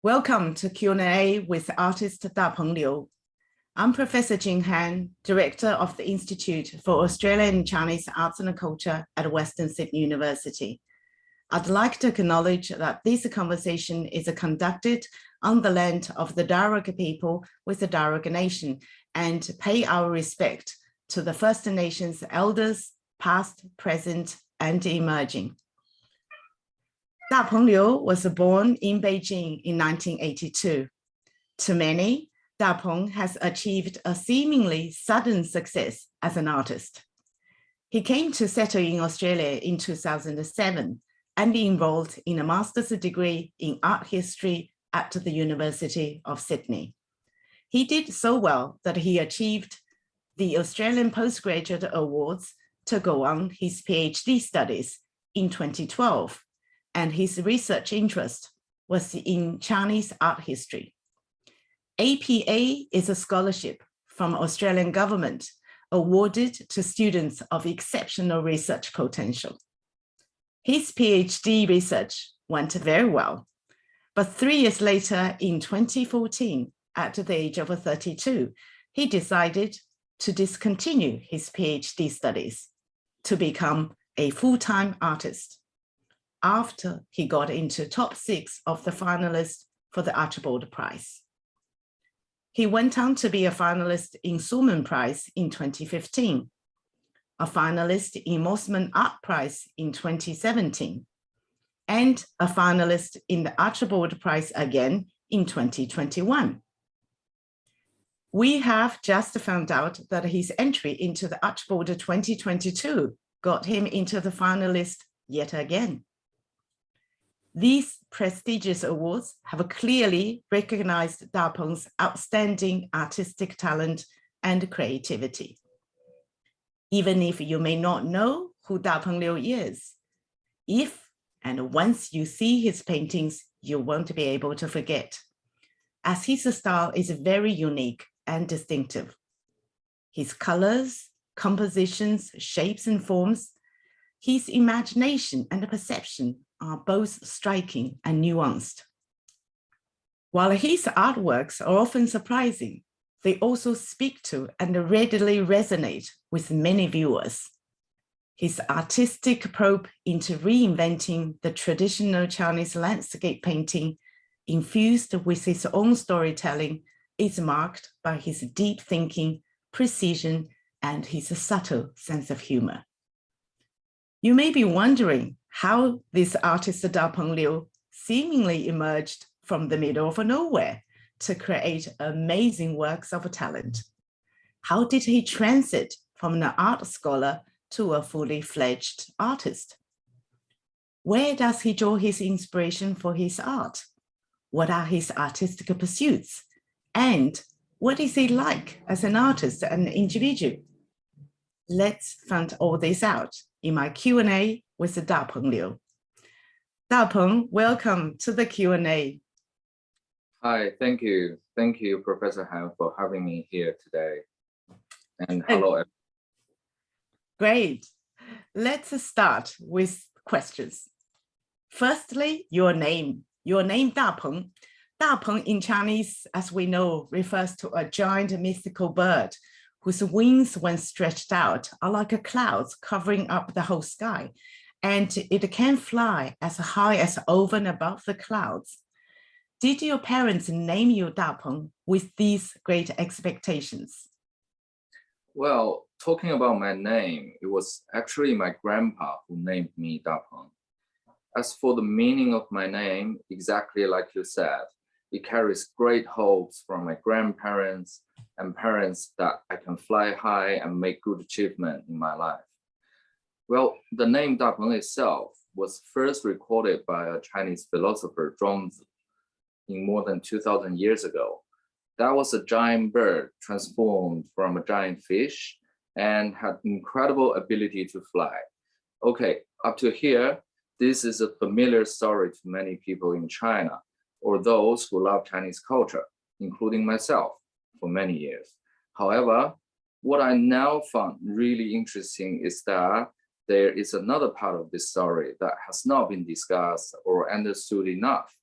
Welcome to Q&A with artist Dapeng Liu. I'm Professor Jing, Director of the Institute for Australian and Chinese Arts and Culture at Western Sydney University. I'd like to acknowledge that this conversation is conducted on the land of the Darug people with the Darug Nation and pay our respect to the First Nations elders, past, present, and emerging. Dapeng Liu was born in Beijing in 1982. To many, Dapeng has achieved a seemingly sudden success as an artist. He came to settle in Australia in 2007 and enrolled in a master's degree in art history at the University of Sydney. He did so well that he achieved the Australian Postgraduate Awards to go on his PhD studies in 2012. And his research interest was in Chinese art history. APA is a scholarship from Australian government awarded to students of exceptional research potential. His PhD research went very well, but 3 years later in 2014, at the age of 32, he decided to discontinue his PhD studies to become a full-time artist, after he got into top 6 of the finalists for the Archibald Prize. He went on to be a finalist in Sulman Prize in 2015, a finalist in Mosman Art Prize in 2017, and a finalist in the Archibald Prize again in 2021. We have just found out that his entry into the Archibald 2022 got him into the finalist yet again. These prestigious awards have clearly recognized Dapeng's outstanding artistic talent and creativity. Even if you may not know who Dapeng Liu is, if and once you see his paintings, you won't be able to forget, as his style is very unique and distinctive. His colors, compositions, shapes, and forms, his imagination and perception are both striking and nuanced. While his artworks are often surprising, they also speak to and readily resonate with many viewers. His artistic probe into reinventing the traditional Chinese landscape painting, infused with his own storytelling, is marked by his deep thinking, precision, and his subtle sense of humor. You may be wondering how this artist Dapeng Liu seemingly emerged from the middle of nowhere to create amazing works of talent. How did he transit from an art scholar to a fully fledged artist? Where does he draw his inspiration for his art? What are his artistic pursuits? And what is he like as an artist and individual? Let's find all this out in my Q&A with Dapeng Liu. Dapeng, welcome to the Q&A. Hi, thank you. Thank you, Professor Han, for having me here today. And hello, everyone. Great. Let's start with questions. Firstly, your name. Your name, Dapeng. Dapeng in Chinese, as we know, refers to a giant mythical bird whose wings, when stretched out, are like clouds covering up the whole sky, and it can fly as high as over and above the clouds. Did your parents name you Dapeng with these great expectations? Well, talking about my name, it was actually my grandpa who named me Dapeng. As for the meaning of my name, exactly like you said, it carries great hopes from my grandparents and parents that I can fly high and make good achievement in my life. Well, the name Dapeng itself was first recorded by a Chinese philosopher, Zhuangzi, in more than 2,000 years ago. That was a giant bird transformed from a giant fish and had incredible ability to fly. Okay, up to here, this is a familiar story to many people in China, or those who love Chinese culture, including myself, for many years. However, what I now found really interesting is that there is another part of this story that has not been discussed or understood enough.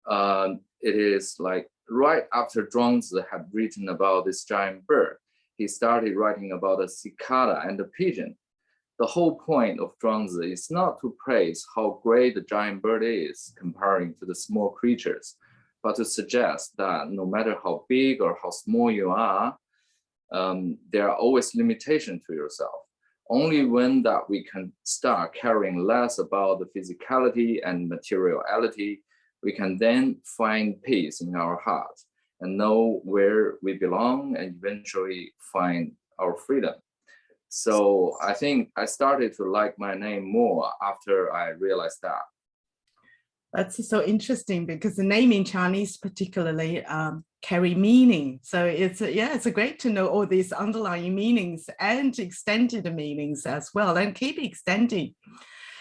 It is like right after Zhuangzi had written about this giant bird, he started writing about a cicada and a pigeon. The whole point of Zhuangzi is not to praise how great the giant bird is comparing to the small creatures, but to suggest that no matter how big or how small you are, there are always limitations to yourself. Only when that we can start caring less about the physicality and materiality, we can then find peace in our heart and know where we belong and eventually find our freedom. So I think I started to like my name more after I realized that. That's so interesting because the name in Chinese particularly carry meaning. So it's great to know all these underlying meanings and extended meanings as well, and keep extending.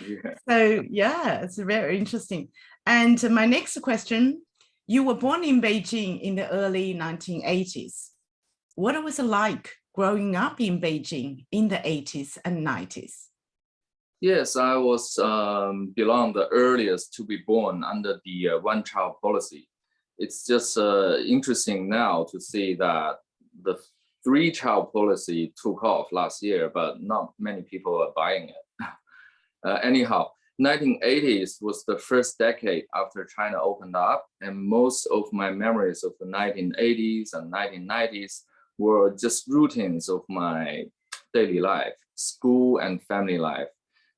Yeah. So yeah, it's very interesting. And my next question, you were born in Beijing in the early 1980s. What was it like growing up in Beijing in the 80s and 90s? Yes, I was belong the earliest to be born under the one-child policy. It's just interesting now to see that the three-child policy took off last year, but not many people are buying it. Anyhow, 1980s was the first decade after China opened up, and most of my memories of the 1980s and 1990s were just routines of my daily life, school and family life.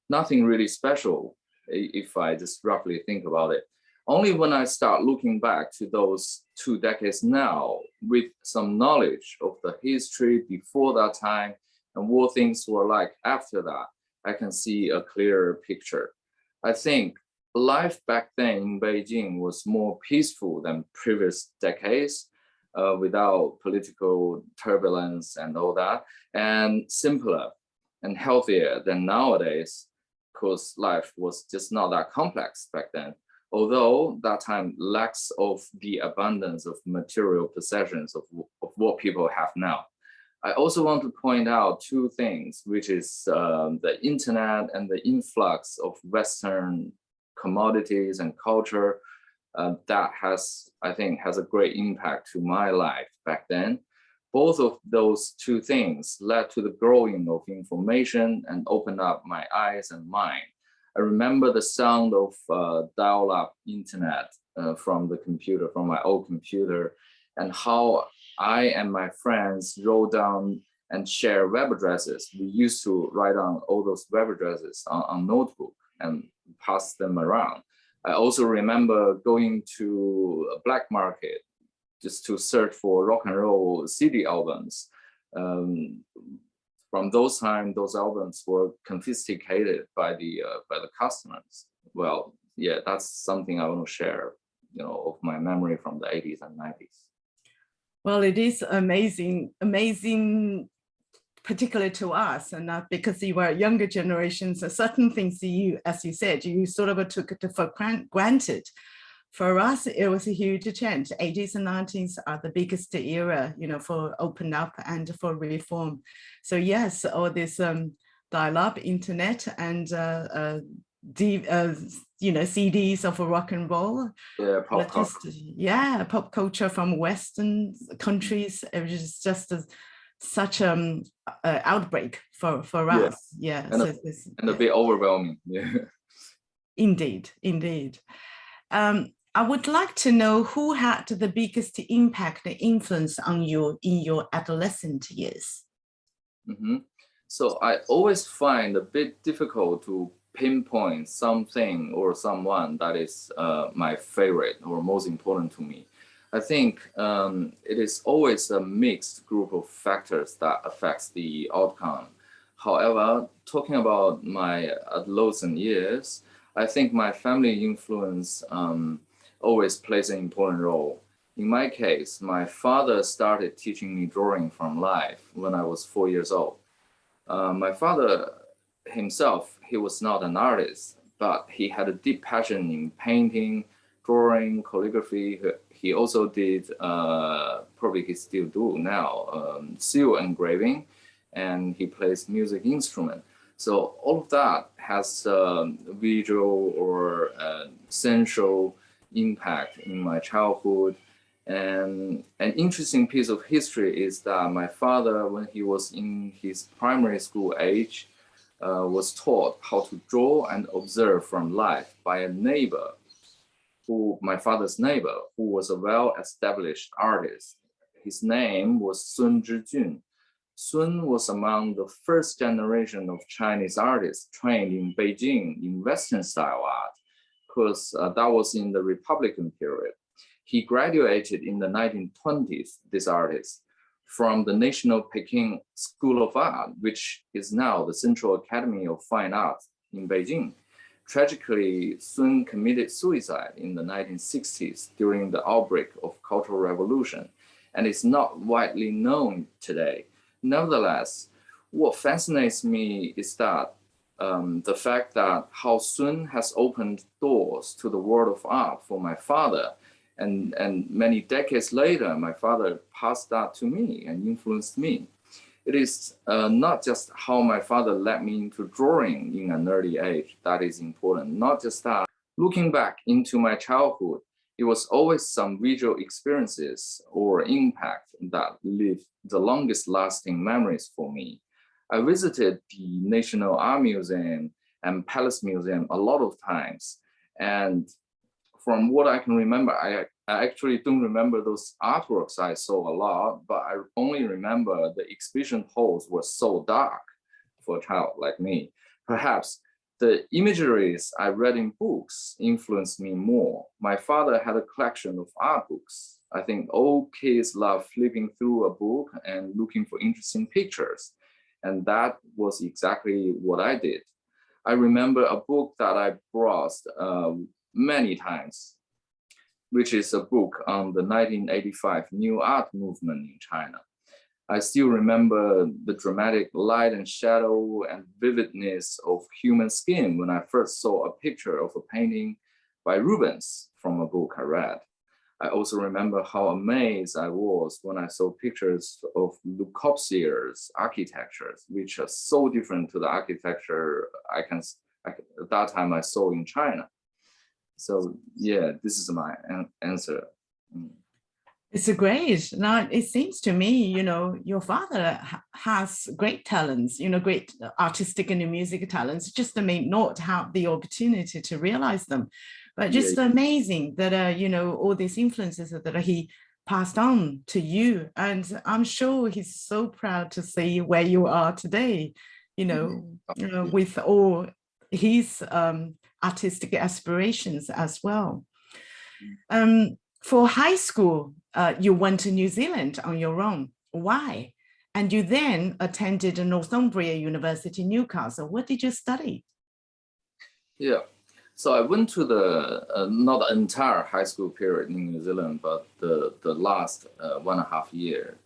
Nothing really special if I just roughly think about it. Only when I start looking back to those 2 decades now with some knowledge of the history before that time and what things were like after that, I can see a clearer picture. I think life back then in Beijing was more peaceful than previous decades, without political turbulence and all that, and simpler and healthier than nowadays, because life was just not that complex back then. Although that time lacks of the abundance of material possessions of what people have now. I also want to point out two things, which is the internet and the influx of Western commodities and culture that I think has a great impact to my life back then. Both of those two things led to the growing of information and opened up my eyes and mind. I remember the sound of dial-up internet from my old computer, and how I and my friends wrote down and share web addresses. We used to write down all those web addresses on notebook and pass them around. I also remember going to a black market just to search for rock and roll CD albums. From those times, those albums were confiscated by the customers. Well, yeah, that's something I want to share, of my memory from the 80s and 90s. Well, it is amazing, particular to us, and because you were younger generations, certain things you, as you said, you sort of took it for granted. For us, it was a huge change. 80s and 90s are the biggest era, for open up and for reform. So yes, all this dial-up internet and CDs of rock and roll. Yeah, pop culture. Pop culture from Western countries. It was just such an outbreak for us. Yeah, and a bit overwhelming. Yeah. Indeed. I would like to know who had the biggest impact and influence on you in your adolescent years. Mm-hmm. So I always find a bit difficult to pinpoint something or someone that is my favorite or most important to me. I think it is always a mixed group of factors that affects the outcome. However, talking about my adolescent years, I think my family influence always plays an important role. In my case, my father started teaching me drawing from life when I was 4 years old. My father himself, he was not an artist, but he had a deep passion in painting, drawing, calligraphy. He also did, probably he still do now, seal engraving, and he plays music instrument. So all of that has visual or sensual impact in my childhood. And an interesting piece of history is that my father, when he was in his primary school age, was taught how to draw and observe from life by a neighbor, my father's neighbor, who was a well-established artist. His name was Sun Zhijun. Sun was among the first generation of Chinese artists trained in Beijing in Western style art, because that was in the Republican period. He graduated in the 1920s, this artist, from the National Peking School of Art, which is now the Central Academy of Fine Arts in Beijing. Tragically, Sun committed suicide in the 1960s during the outbreak of Cultural Revolution, and is not widely known today. Nevertheless, what fascinates me is that the fact that how Sun has opened doors to the world of art for my father, and many decades later, my father passed that to me and influenced me. It is not just how my father led me into drawing in an early age that is important, not just that. Looking back into my childhood, it was always some visual experiences or impact that left the longest lasting memories for me. I visited the National Art Museum and Palace Museum a lot of times. And from what I can remember, I actually don't remember those artworks I saw a lot, but I only remember the exhibition halls were so dark for a child like me. Perhaps the imageries I read in books influenced me more. My father had a collection of art books. I think all kids love flipping through a book and looking for interesting pictures. And that was exactly what I did. I remember a book that I browsed many times, which is a book on the 1985 New Art movement in China. I still remember the dramatic light and shadow and vividness of human skin when I first saw a picture of a painting by Rubens from a book I read. I also remember how amazed I was when I saw pictures of Le Corbusier's architectures, which are so different to the architecture at that time I saw in China. So yeah, this is my answer. It's a great. Now, it seems to me, your father has great talents, great artistic and music talents, just may not have the opportunity to realize them. But just amazing that, all these influences that he passed on to you. And I'm sure he's so proud to see where you are today, with all his artistic aspirations as well. For high school, you went to New Zealand on your own. Why? And you then attended Northumbria University, Newcastle. What did you study? Yeah, so I went to the, not the entire high school period in New Zealand, but the last 1.5 years,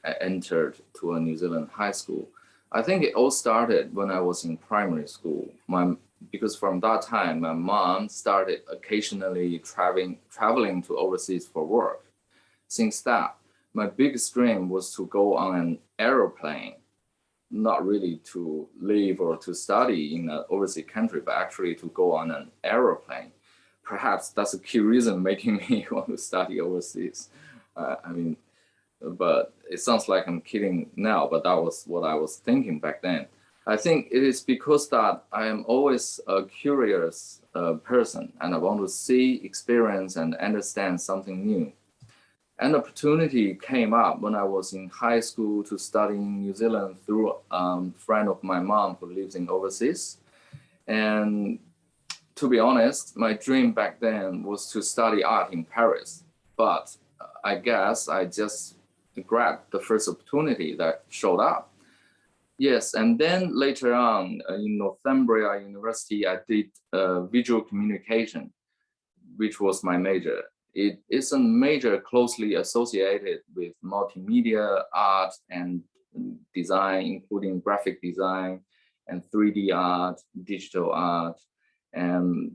I entered to a New Zealand high school. I think it all started when I was in primary school. Because from that time, my mom started occasionally traveling to overseas for work. Since that, my biggest dream was to go on an aeroplane, not really to live or to study in an overseas country, but actually to go on an aeroplane. Perhaps that's a key reason making me want to study overseas. But it sounds like I'm kidding now, but that was what I was thinking back then. I think it is because that I am always a curious person, and I want to see, experience, and understand something new. An opportunity came up when I was in high school to study in New Zealand through a friend of my mom who lives in overseas. And to be honest, my dream back then was to study art in Paris. But I guess I just grabbed the first opportunity that showed up. Yes, and then later on in Northumbria University, I did visual communication, which was my major. It is a major closely associated with multimedia art and design, including graphic design and 3D art, digital art. And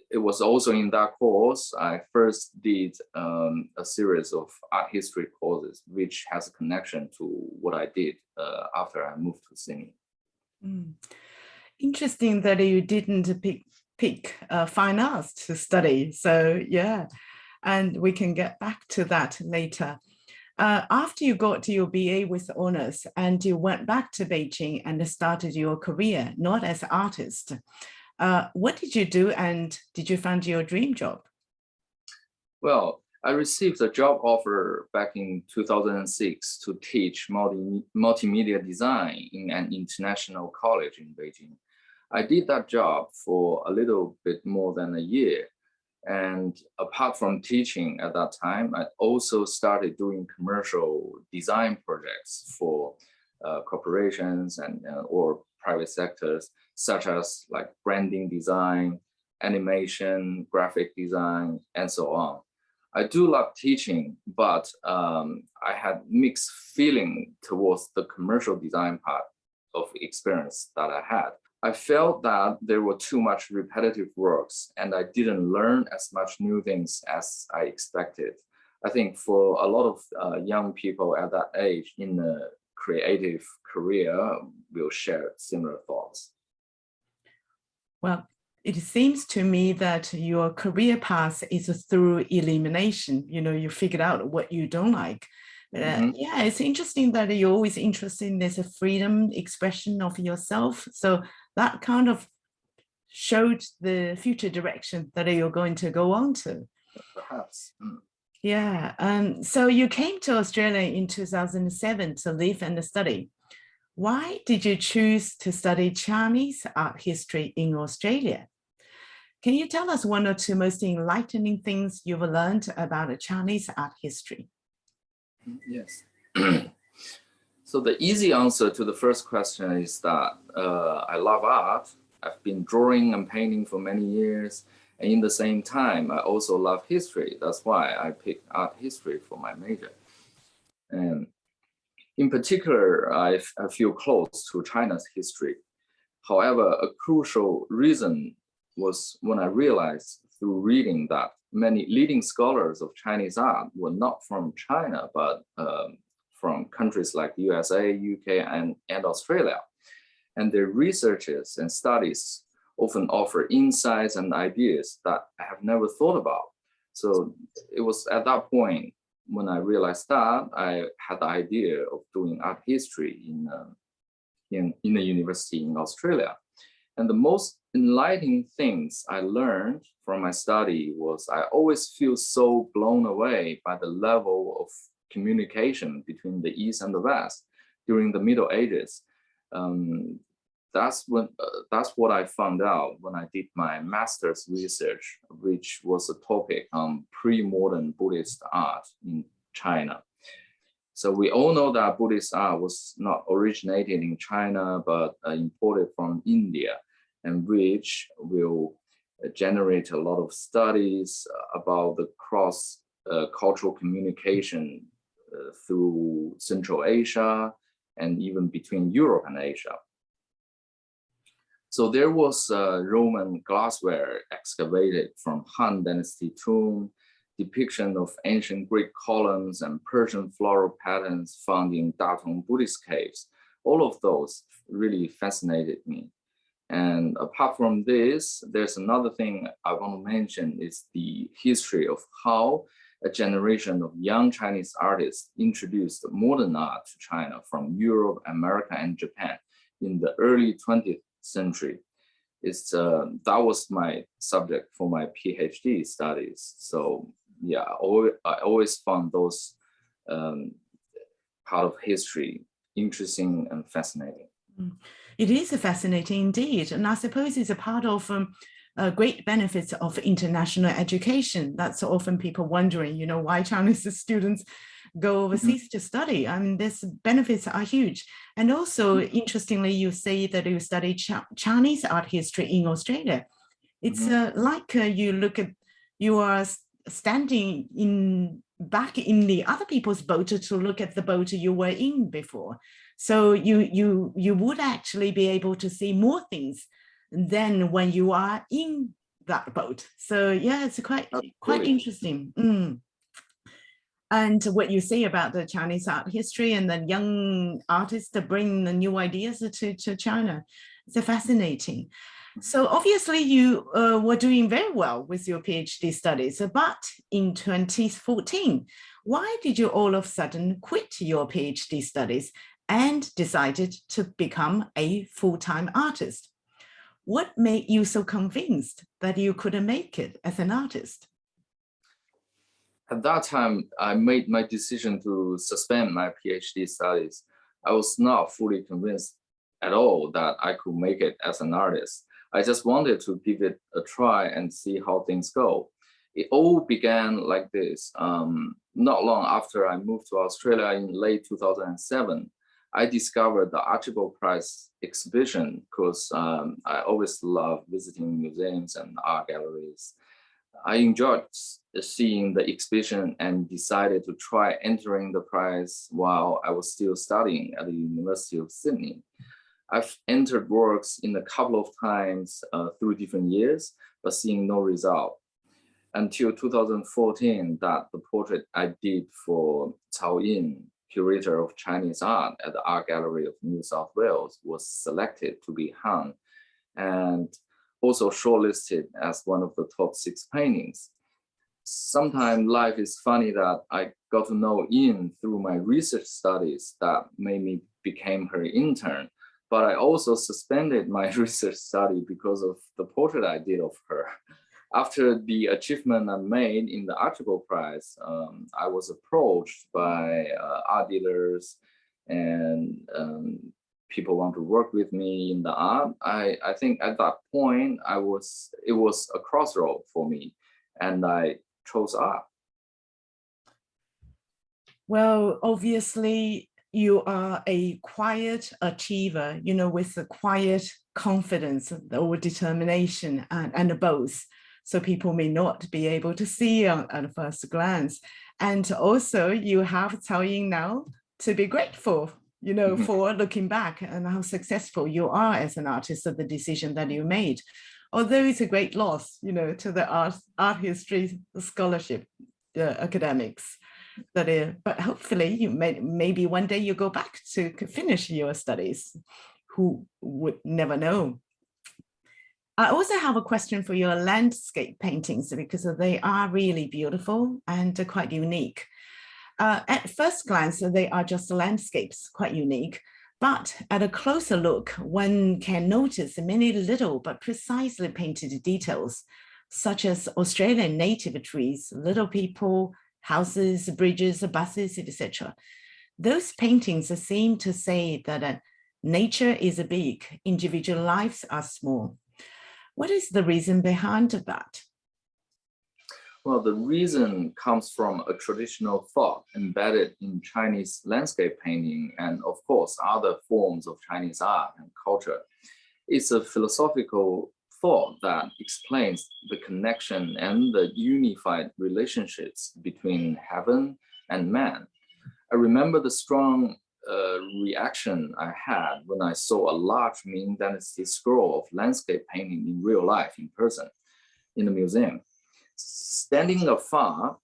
it was also in that course I first did a series of art history courses, which has a connection to what I did after I moved to Sydney. Interesting that you didn't pick fine arts to study. So yeah, and we can get back to that later. After you got to your BA with honors and you went back to Beijing and started your career, not as an artist, what did you do and did you find your dream job? Well, I received a job offer back in 2006 to teach multimedia design in an international college in Beijing. I did that job for a little bit more than a year. And apart from teaching at that time, I also started doing commercial design projects for corporations and or private sectors, such as like branding design, animation, graphic design, and so on. I do love teaching, but I had mixed feeling towards the commercial design part of experience that I had. I felt that there were too much repetitive works and I didn't learn as much new things as I expected. I think for a lot of young people at that age in a creative career will share similar thoughts. Well, it seems to me that your career path is through elimination. You know, you figured out what you don't like. Yeah, it's interesting that you're always interested in this freedom expression of yourself. So that kind of showed the future direction that you're going to go on to. Perhaps. Yeah. So you came to Australia in 2007 to live and study. Why did you choose to study Chinese art history in Australia? Can you tell us one or two most enlightening things you've learned about Chinese art history? Yes. So the easy answer to the first question is that I love art. I've been drawing and painting for many years. And in the same time, I also love history. That's why I picked art history for my major. And in particular, I feel close to China's history. However, a crucial reason was when I realized through reading that many leading scholars of Chinese art were not from China, but from countries like USA, UK, and Australia. And their researches and studies often offer insights and ideas that I have never thought about. So it was at that point when I realized that I had the idea of doing art history in a university in Australia. And the most enlightening things I learned from my study was I always feel so blown away by the level of communication between the East and the West during the Middle Ages. That's what I found out when I did my master's research, which was a topic on pre-modern Buddhist art in China. So we all know that Buddhist art was not originated in China, but imported from India, and which will generate a lot of studies about the cross-cultural communication through Central Asia and even between Europe and Asia. So there was Roman glassware excavated from Han Dynasty tomb, depiction of ancient Greek columns and Persian floral patterns found in Dapeng Buddhist caves. All of those really fascinated me. And apart from this, there's another thing I want to mention is the history of how a generation of young Chinese artists introduced modern art to China from Europe, America, and Japan in the early 20th century. That was my subject for my PhD studies. So yeah, I always found those part of history interesting and fascinating. It is fascinating indeed. And I suppose it's a part of great benefits of international education. That's often people wondering, you know, why Chinese students go overseas to study. I mean, these benefits are huge. And also, interestingly, you say that you study Chinese art history in Australia. It's like you are standing back in the other people's boat to look at the boat you were in before. So you would actually be able to see more things than when you are in that boat. So yeah, it's quite interesting. And what you say about the Chinese art history and the young artists to bring the new ideas to China, it's fascinating. So obviously you were doing very well with your PhD studies, but in 2014, why did you all of a sudden quit your PhD studies and decided to become a full-time artist? What made you so convinced that you couldn't make it as an artist? At that time, I made my decision to suspend my PhD studies. I was not fully convinced at all that I could make it as an artist. I just wanted to give it a try and see how things go. It all began like this. Not long after I moved to Australia in late 2007, I discovered the Archibald Prize exhibition because I always love visiting museums and art galleries. I enjoyed seeing the exhibition and decided to try entering the prize while I was still studying at the University of Sydney. I've entered works in a couple of times through different years, but seeing no result. Until 2014, that the portrait I did for Cao Yin, curator of Chinese art at the Art Gallery of New South Wales, was selected to be hung and also shortlisted as one of the top 6 paintings. Sometimes life is funny that I got to know Yin through my research studies that made me become her intern, but I also suspended my research study because of the portrait I did of her. After the achievement I made in the Archibald Prize, I was approached by art dealers and people want to work with me in the art. I think at that point, it was a crossroad for me, and I chose art. Well, obviously you are a quiet achiever, you know, with a quiet confidence or determination and both. So people may not be able to see at first glance. And also you have Cao Yin now to be grateful, you know, for looking back and how successful you are as an artist of the decision that you made. Although it's a great loss, you know, to the art history scholarship academics. But hopefully you maybe one day you go back to finish your studies. Who would never know? I also have a question for your landscape paintings because they are really beautiful and quite unique. At first glance, they are just landscapes, quite unique. But at a closer look, one can notice many little but precisely painted details, such as Australian native trees, little people, houses, bridges, buses, etc. Those paintings seem to say that nature is big, individual lives are small. What is the reason behind that? Well, the reason comes from a traditional thought embedded in Chinese landscape painting and, of course, other forms of Chinese art and culture. It's a philosophical thought that explains the connection and the unified relationships between heaven and man. I remember the strong reaction I had when I saw a large Ming Dynasty scroll of landscape painting in real life, in person, in the museum. Standing afar,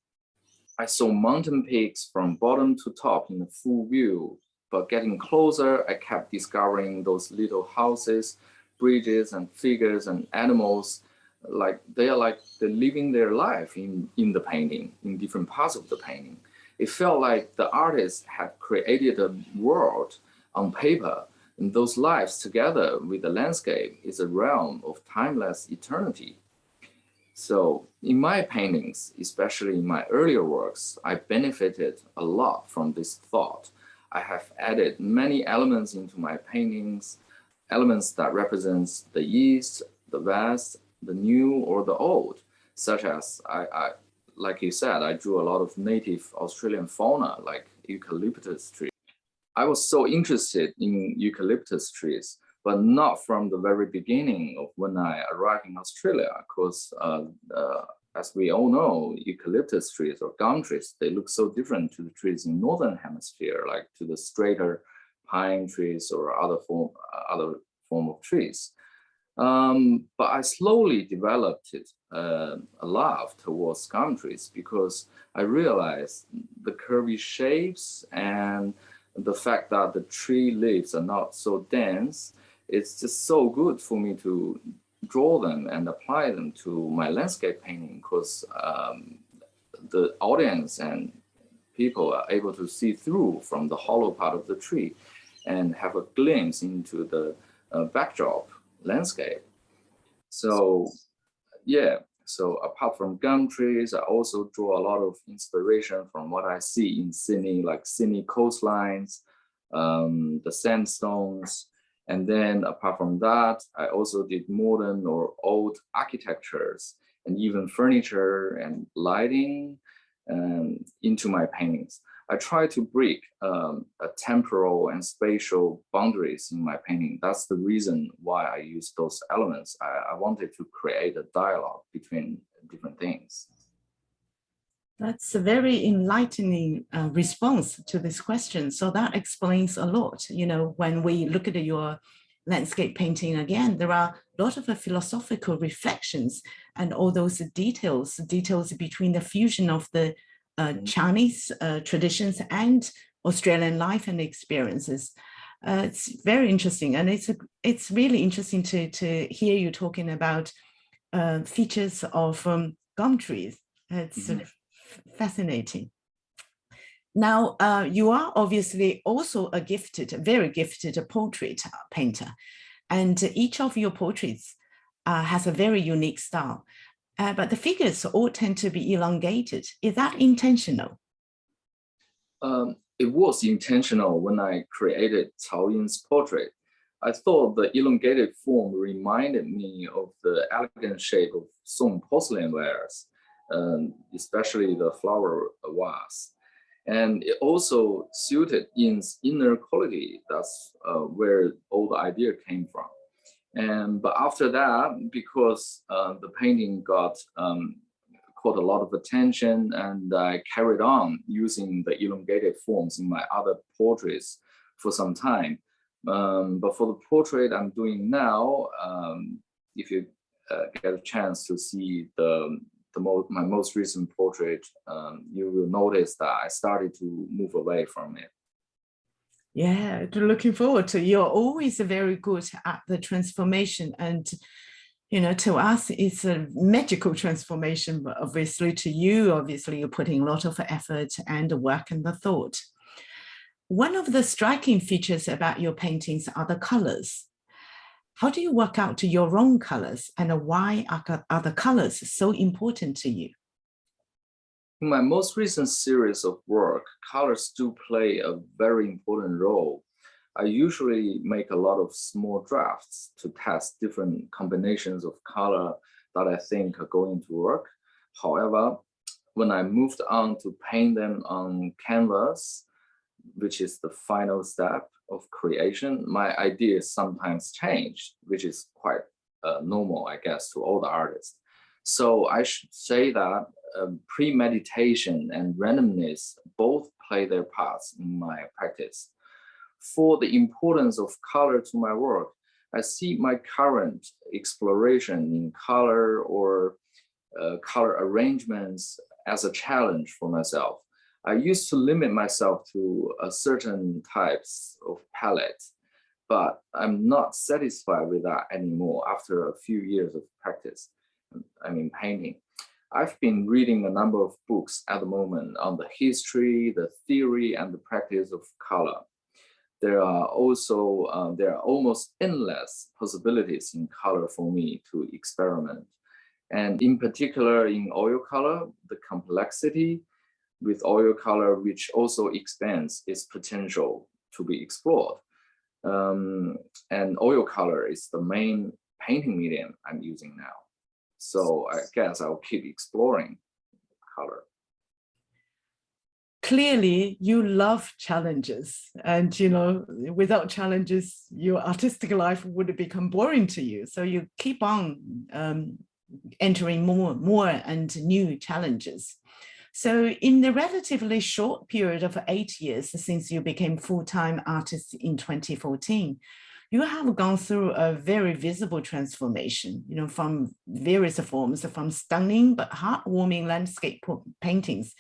I saw mountain peaks from bottom to top in a full view, but getting closer, I kept discovering those little houses, bridges and figures and animals, like they're living their life in the painting, in different parts of the painting. It felt like the artist had created a world on paper, and those lives together with the landscape is a realm of timeless eternity. So in my paintings, especially in my earlier works, I benefited a lot from this thought. I have added many elements into my paintings, elements that represents the East, the West, the new or the old, such as like you said, I drew a lot of native Australian fauna like eucalyptus trees. I was so interested in eucalyptus trees, but not from the very beginning of when I arrived in Australia, because as we all know, eucalyptus trees or gum trees, they look so different to the trees in Northern Hemisphere, like to the straighter pine trees or other form of trees. But I slowly developed a love towards gum trees because I realized the curvy shapes and the fact that the tree leaves are not so dense. It's just so good for me to draw them and apply them to my landscape painting because the audience and people are able to see through from the hollow part of the tree and have a glimpse into the backdrop landscape. So yeah, so apart from gum trees, I also draw a lot of inspiration from what I see in Sydney, like Sydney coastlines, the sandstones. And then apart from that, I also did modern or old architectures and even furniture and lighting into my paintings. I try to break a temporal and spatial boundaries in my painting. That's the reason why I use those elements. I wanted to create a dialogue between different things. That's a very enlightening response to this question. So that explains a lot. You know, when we look at your landscape painting again, there are a lot of philosophical reflections and all those details between the fusion of the Chinese traditions and Australian life and experiences. It's very interesting, and it's really interesting to hear you talking about features of gum trees. It's fascinating. Now, you are obviously also a very gifted portrait painter, and each of your portraits has a very unique style. But the figures all tend to be elongated. Is that intentional? It was intentional when I created Cao Yin's portrait. I thought the elongated form reminded me of the elegant shape of Song porcelain wares, especially the flower vase. And it also suited Yin's inner quality. That's where all the idea came from. But after that, because the painting got caught a lot of attention, and I carried on using the elongated forms in my other portraits for some time. But for the portrait I'm doing now, if you get a chance to see my most recent portrait, you will notice that I started to move away from it. Yeah, looking forward to. You're always very good at the transformation, and you know, to us it's a magical transformation, but obviously to you, obviously you're putting a lot of effort and work and the thought. One of the striking features about your paintings are the colors. How do you work out your own colors, and why are the colors so important to you? In my most recent series of work, colors do play a very important role. I usually make a lot of small drafts to test different combinations of color that I think are going to work. However, when I moved on to paint them on canvas, which is the final step of creation, my ideas sometimes change, which is quite normal, I guess, to all the artists. So I should say that premeditation and randomness both play their parts in my practice. For the importance of color to my work, I see my current exploration in color or color arrangements as a challenge for myself. I used to limit myself to a certain types of palette, but I'm not satisfied with that anymore after a few years of practice. I mean, painting. I've been reading a number of books at the moment on the history, the theory, and the practice of color. There are also, there are almost endless possibilities in color for me to experiment. And in particular in oil color, the complexity with oil color, which also expands its potential to be explored. And oil color is the main painting medium I'm using now. So I guess I'll keep exploring color. Clearly, you love challenges, and you know, without challenges, your artistic life would become boring to you. So you keep on entering more and new challenges. So in the relatively short period of 8 years since you became full-time artist in 2014, you have gone through a very visible transformation, you know, from various forms, from stunning but heartwarming landscape paintings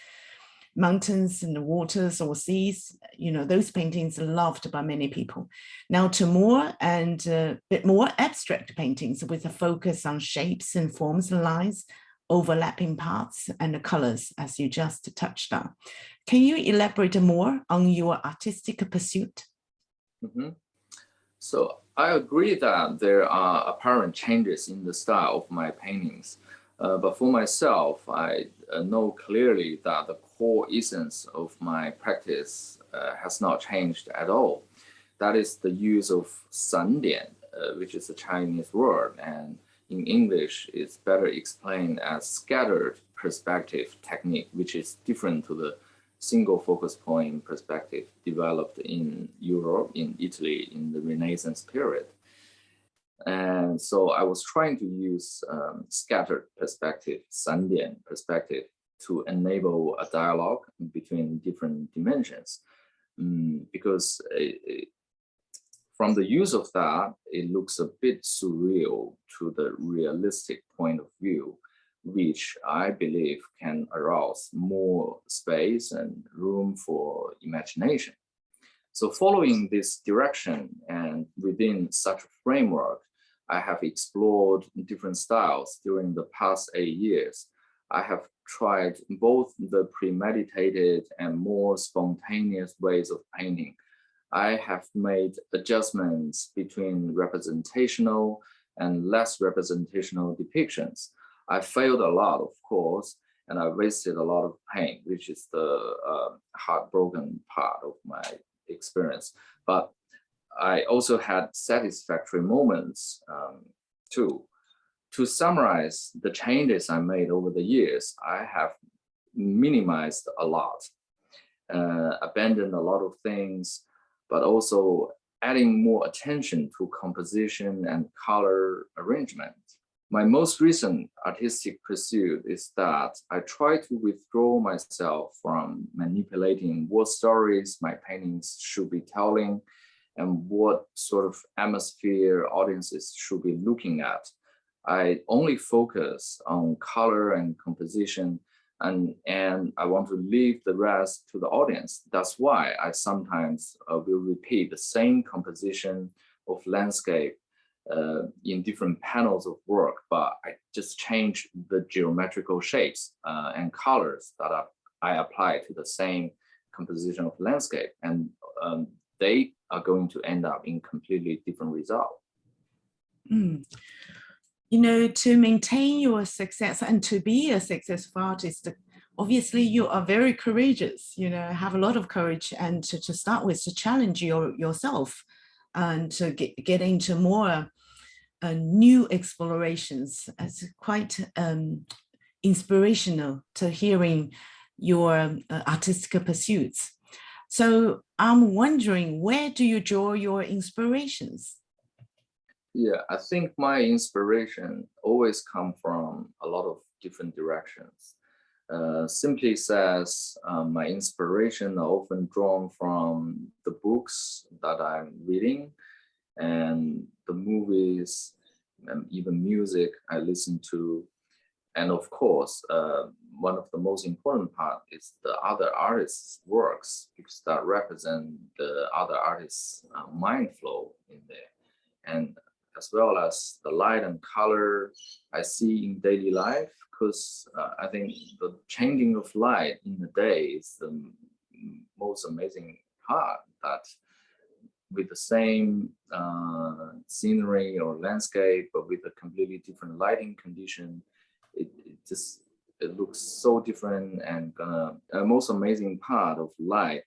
mountains and the waters or seas, those paintings are loved by many people. Now to more and a bit more abstract paintings with a focus on shapes and forms and lines, overlapping parts and the colors, as you just touched on. Can you elaborate more on your artistic pursuit? Mm-hmm. So I agree that there are apparent changes in the style of my paintings. But for myself, I know clearly that the core essence of my practice has not changed at all. That is the use of 散点, which is a Chinese word, and in English it's better explained as scattered perspective technique, which is different to the single focus point perspective developed in Europe, in Italy, in the Renaissance period. And so I was trying to use scattered perspective, 散点 perspective, to enable a dialogue between different dimensions. Because from the use of that, it looks a bit surreal to the realistic point of view, which I believe can arouse more space and room for imagination. So following this direction and within such a framework, I have explored different styles during the past 8 years. I have tried both the premeditated and more spontaneous ways of painting. I have made adjustments between representational and less representational depictions. I failed a lot, of course, and I wasted a lot of paint, which is the heartbroken part of my experience. But I also had satisfactory moments too. To summarize the changes I made over the years, I have minimized a lot, abandoned a lot of things, but also adding more attention to composition and color arrangement. My most recent artistic pursuit is that I try to withdraw myself from manipulating what stories my paintings should be telling and what sort of atmosphere audiences should be looking at. I only focus on color and composition, and I want to leave the rest to the audience. That's why I sometimes will repeat the same composition of landscape in different panels of work, but I just change the geometrical shapes and colors that I apply to the same composition of landscape, and they are going to end up in completely different result. To maintain your success and to be a successful artist, obviously you are very courageous, have a lot of courage, and to start with, to challenge yourself and to get into more new explorations. It's quite inspirational to hearing your artistic pursuits. So I'm wondering, where do you draw your inspirations? Yeah, I think my inspiration always come from a lot of different directions. Simply says, my inspiration are often drawn from the books that I'm reading and the movies and even music I listen to. And of course, one of the most important part is the other artists' works, because that represent the other artists' mind flow in there. And as well as the light and color I see in daily life, because I think the changing of light in the day is the most amazing part, that with the same scenery or landscape, but with a completely different lighting condition, it looks so different. And most amazing part of light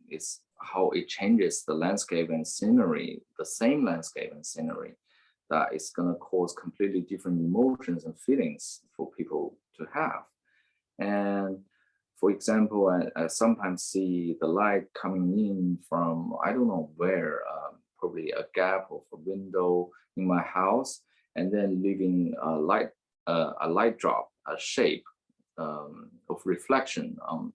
is how it changes the landscape and scenery, the same landscape and scenery, that is going to cause completely different emotions and feelings for people to have. And for example, I sometimes see the light coming in from, I don't know where, probably a gap of a window in my house, and then leaving a light drop, a shape of reflection on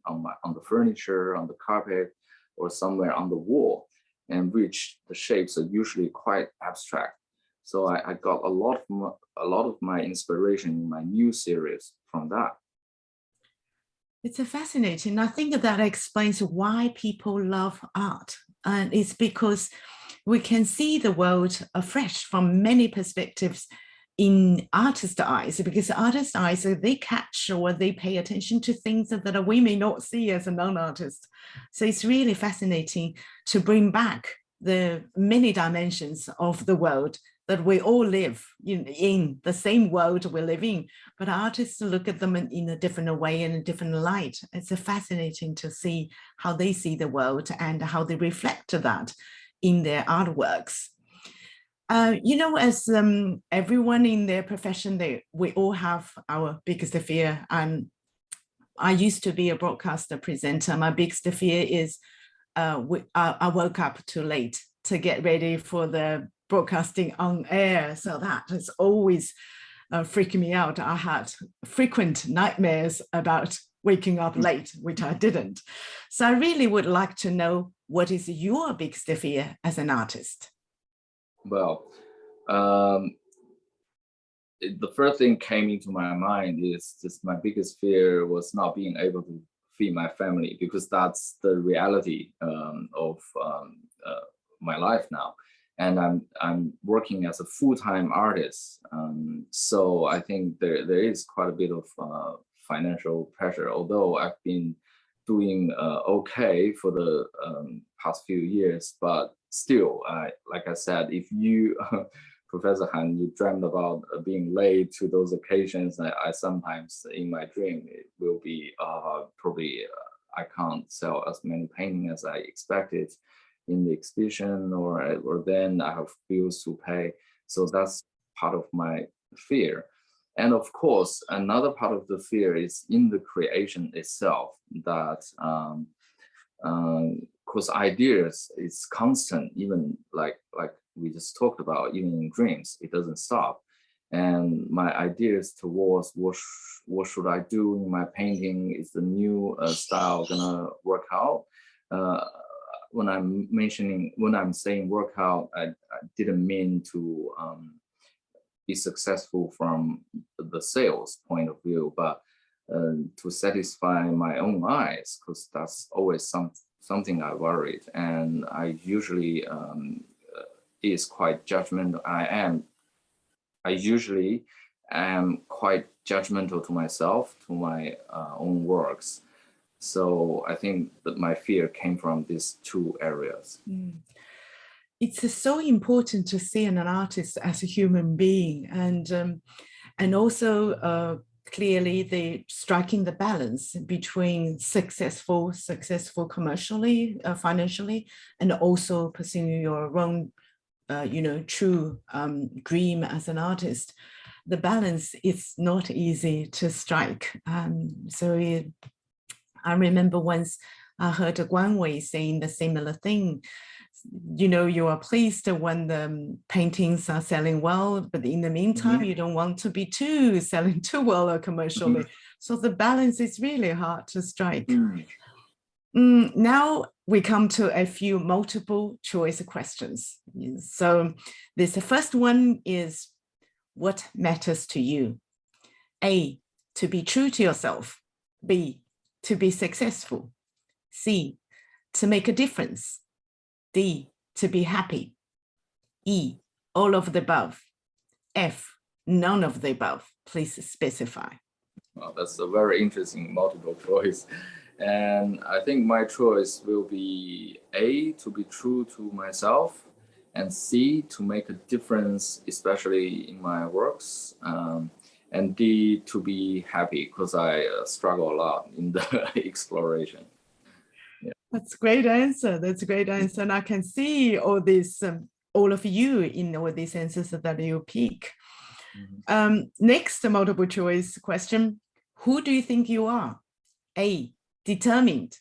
the furniture, on the carpet, or somewhere on the wall, and which the shapes are usually quite abstract. So I got a lot of my inspiration in my new series from that. It's a fascinating. I think that explains why people love art. And it's because we can see the world afresh from many perspectives in artist eyes, because artist eyes, they catch or they pay attention to things that we may not see as a non-artist. So it's really fascinating to bring back the many dimensions of the world that we all live in the same world we live in, but artists look at them in a different way and a different light. It's fascinating to see how they see the world and how they reflect that in their artworks. As everyone in their profession, we all have our biggest fear. And I used to be a broadcaster presenter. My biggest fear is I woke up too late to get ready for the broadcasting on air. So that has always freaking me out. I had frequent nightmares about waking up late, which I didn't. So I really would like to know, what is your biggest fear as an artist? Well, the first thing came into my mind is just my biggest fear was not being able to feed my family, because that's the reality of my life now. And I'm working as a full-time artist, so I think there is quite a bit of financial pressure. Although I've been doing okay for the past few years, but still, like I said, if you, Professor Han, you dreamt about being late to those occasions, I sometimes in my dream it will be probably I can't sell as many paintings as I expected in the exhibition, or then I have bills to pay. So that's part of my fear. And of course, another part of the fear is in the creation itself, that because ideas is constant, even like we just talked about, even in dreams, it doesn't stop. And my ideas towards what should I do in my painting, is the new style gonna work out? When I'm saying workout, I didn't mean to be successful from the sales point of view, but to satisfy my own eyes, because that's always something I worried. And I usually is quite judgmental. I usually am quite judgmental to myself, to my own works. So I think that my fear came from these two areas. It's so important to see an artist as a human being, and also clearly the striking the balance between successful commercially, financially, and also pursuing your own, true dream as an artist. The balance is not easy to strike. I remember once I heard Guan Wei saying the similar thing. You are pleased when the paintings are selling well, but in the meantime, you don't want to be selling too well or commercially. So the balance is really hard to strike. Now we come to a few multiple choice questions. So the first one is, what matters to you? A, to be true to yourself. B, to be successful. C, to make a difference. D, to be happy. E, all of the above. F, none of the above. Please specify. Well, that's a very interesting multiple choice. And I think my choice will be A, to be true to myself, and C, to make a difference, especially in my works, and D, to be happy, because I struggle a lot in the exploration. That's a great answer. That's a great answer. And I can see all this, all of you in all these answers that you pick. Next multiple choice question. Who do you think you are? A, determined.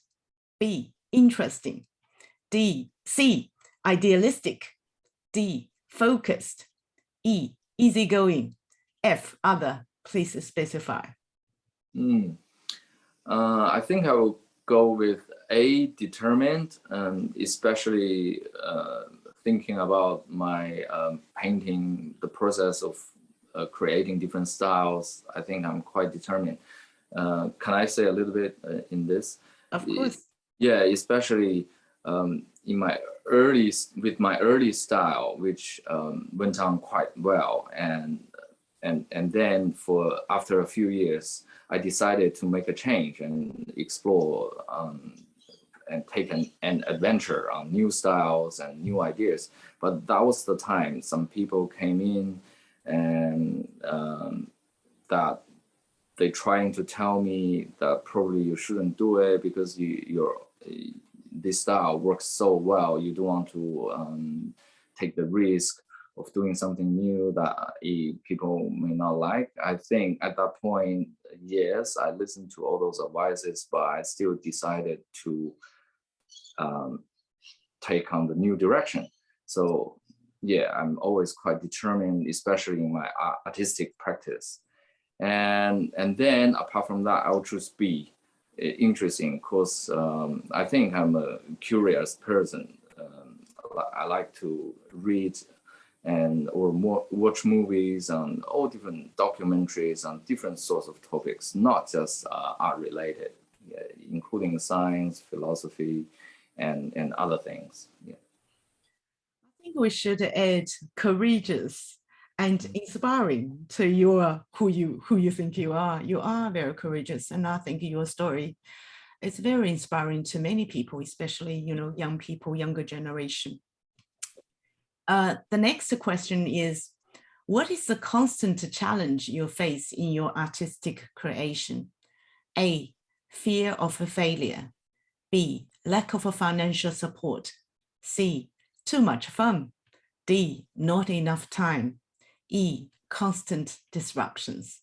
B, interesting. C, idealistic. D, focused. E, easygoing. F, other. Please specify. I think I will go with A, determined, especially thinking about my painting, the process of creating different styles. I think I'm quite determined. Can I say a little bit in this? Of course. Yeah, especially in my with my early style, which went on quite well, and then after a few years, I decided to make a change and explore and take an adventure on new styles and new ideas. But that was the time some people came in and that they trying to tell me that probably you shouldn't do it because this style works so well. You don't want to take the risk of doing something new that people may not like. I think at that point, yes, I listened to all those advices, but I still decided to take on the new direction. So yeah, I'm always quite determined, especially in my artistic practice. And then apart from that, I'll choose B. Interesting, because I think I'm a curious person. I like to read or watch movies on all different documentaries on different sorts of topics, not just art related, including science, philosophy, and other things. Yeah. I think we should add courageous and inspiring to who you think you are. You are very courageous, and I think your story is very inspiring to many people, especially young people, younger generation. The next question is, what is the constant challenge you face in your artistic creation? A, fear of a failure. B, lack of a financial support. C, too much fun. D, not enough time. E, constant disruptions.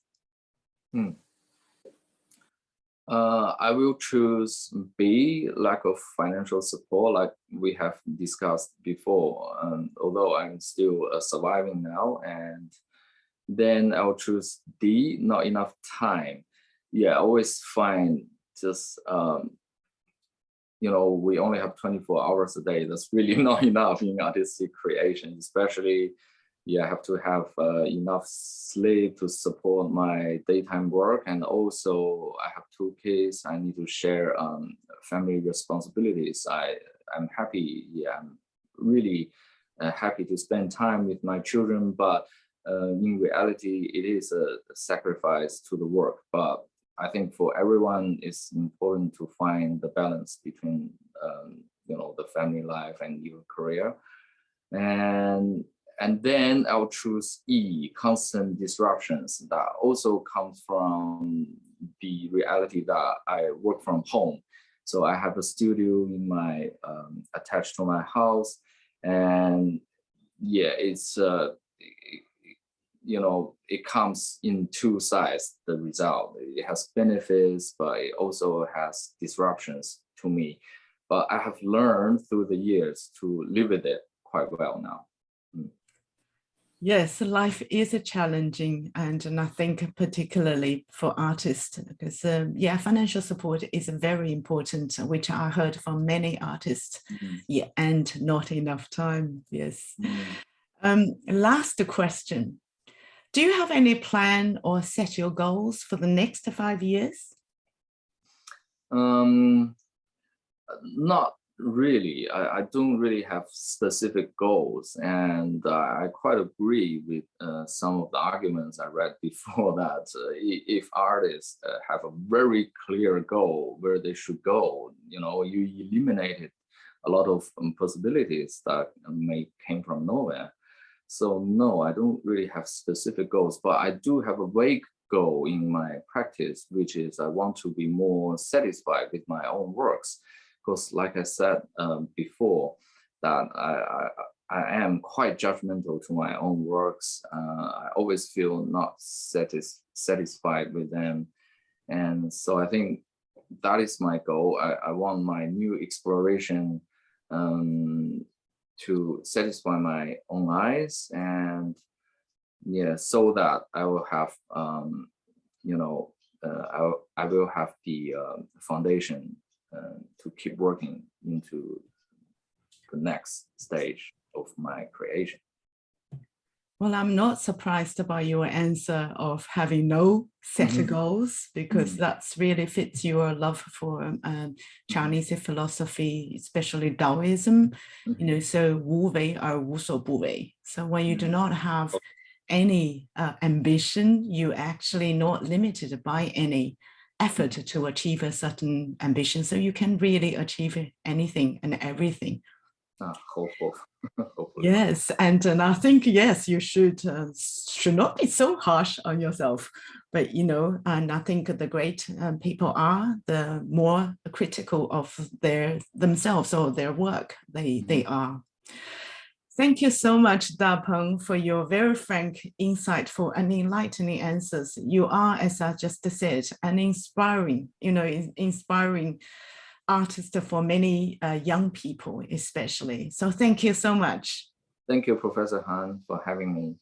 I will choose B, lack of financial support, like we have discussed before, although I'm still surviving now. And then I'll choose D, not enough time. Yeah, I always find just, we only have 24 hours a day. That's really not enough in artistic creation, especially I have to have enough sleep to support my daytime work. And also I have 2 kids. I need to share family responsibilities. I'm happy. Yeah, I'm really happy to spend time with my children, but in reality, it is a sacrifice to the work. But I think for everyone, it's important to find the balance between, the family life and your career. And then I'll choose E, constant disruptions. That also comes from the reality that I work from home. So I have a studio attached to my house, and it's it comes in 2 sides. The result, it has benefits, but it also has disruptions to me. But I have learned through the years to live with it quite well now. Yes, life is challenging, and I think particularly for artists, because financial support is very important, which I heard from many artists. And not enough time. Yes. Last question. Do you have any plan or set your goals for the next 5 years? Not really. I don't really have specific goals, and I quite agree with some of the arguments I read before that if artists have a very clear goal where they should go, you eliminated a lot of possibilities that may came from nowhere. So no, I don't really have specific goals, but I do have a vague goal in my practice, which is I want to be more satisfied with my own works. Because like I said before, that I am quite judgmental to my own works. I always feel not satisfied with them. And so I think that is my goal. I want my new exploration to satisfy my own eyes, and so that I will have I will have the foundation to keep working into the next stage of my creation. Well, I'm not surprised by your answer of having no set goals, because that's really fits your love for Chinese philosophy, especially Taoism. You know, so 无为而无所不为. So when you do not have any ambition, you actually not limited by any effort to achieve a certain ambition. So you can really achieve anything and everything. Hopeful. Yes, and I think yes, you should not be so harsh on yourself. But you know, and I think the great people are, the more critical of themselves or their work they are. Thank you so much, Dapeng, for your very frank, insightful, and enlightening answers. You are, as I just said, an inspiring, inspiring artist for many young people, especially. So thank you so much. Thank you, Professor Han, for having me.